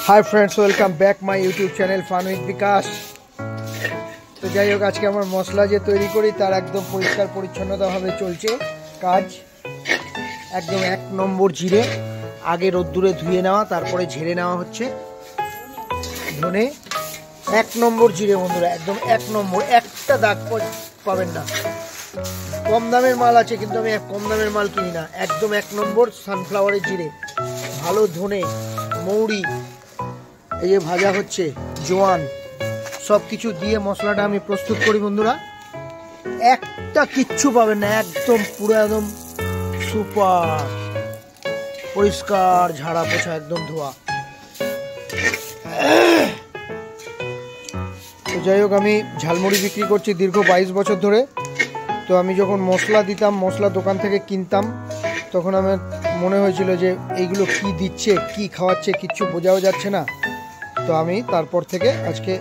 Hi friends, welcome back my YouTube channel फान with विकास। तो যাই হোক, আজকে আমার মশলা যে তৈরি করি তার একদম পরিষ্কার পরিচ্ছন্নতাভাবে চলছে কাজ। একদম এক নম্বর জিরে আগে রোদ্দুরে ধুয়ে নেওয়া, তারপরে ঝেড়ে নেওয়া হচ্ছে। ধনে এক নম্বর জিরে বন্ধুরা, একদম এক নম্বর, একটা দাগ পাবেন না। কম দামের মাল আছে কিন্তু আমি কম দামের মাল কিনি না, একদম এক নম্বর সানফ্লাওয়ারের জিরে। ভালো ধনে, মৌরি, এই যে ভাজা হচ্ছে, জোয়ান, সব কিছু দিয়ে মশলাটা আমি প্রস্তুত করি বন্ধুরা। একটা কিচ্ছু পাবেন না, একদম পুরো একদম সুপার পরিষ্কার, ঝাড়া পোছা, একদম ধোয়া। তো যাই হোক, আমি ঝালমুড়ি বিক্রি করছি দীর্ঘ 22 বছর ধরে। তো আমি যখন মশলা দিতাম, মশলা দোকান থেকে কিনতাম, তখন আমার মনে হয়েছিল যে এইগুলো কি দিচ্ছে, কি খাওয়াচ্ছে, কিচ্ছু বোঝাও যাচ্ছে না। তো আমি তারপর থেকে আজকে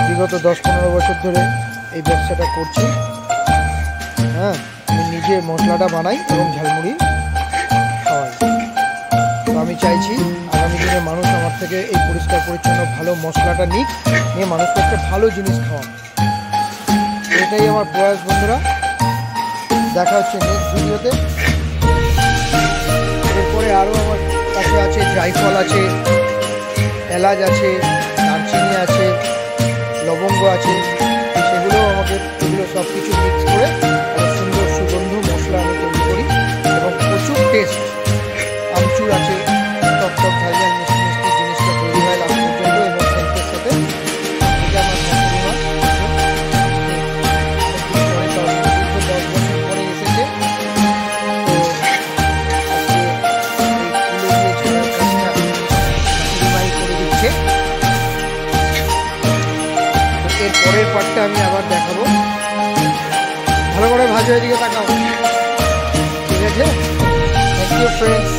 বিগত 10-15 বছর ধরে এই ব্যবসাটা করছি। হ্যাঁ, আমি নিজে মশলাটা বানাই এবং ঝালমুড়ি খাওয়াই। তো আমি চাইছি আগামী দিনে মানুষ আমার থেকে এই পরিষ্কার পরিচ্ছন্ন ভালো মশলাটা নিয়ে মানুষকে একটা ভালো জিনিস খাওয়া। এটাই আমার প্রয়াস বন্ধুরা। দেখা হচ্ছে নেক্সট ভিডিওতে। এরপরে আরও আমার কাছে আছে জায়ফল আছে, এলাচ আছে, দারচিনি আছে, লবঙ্গ আছে। সেগুলোও আমাকে, এগুলো সব কিছু মিক্স করে সুন্দর সুগন্ধ মশলা আমি তৈরি করি এবং প্রচুর টেস্ট। আমচুর আছে, টক টক ঝাল ঝাল মিষ্টি মিষ্টি জিনিসটা তৈরি হয় লাস্ট পর্যন্ত এবং সেন্টের সাথে। এটা আমার শাশুড়ি মা 10 বছর পরে এসেছে। তো আজকে এই ফুলে দিয়ে ছেড়ার কাজটা শাশুড়ি মাই করে দিচ্ছে। এর পরের পার্টটা আমি আবার দেখাবো। ভালো করে ভাজো, এদিকে তাকাও। ঠিক আছে, থ্যাংক ইউ ফ্রেন্ডস।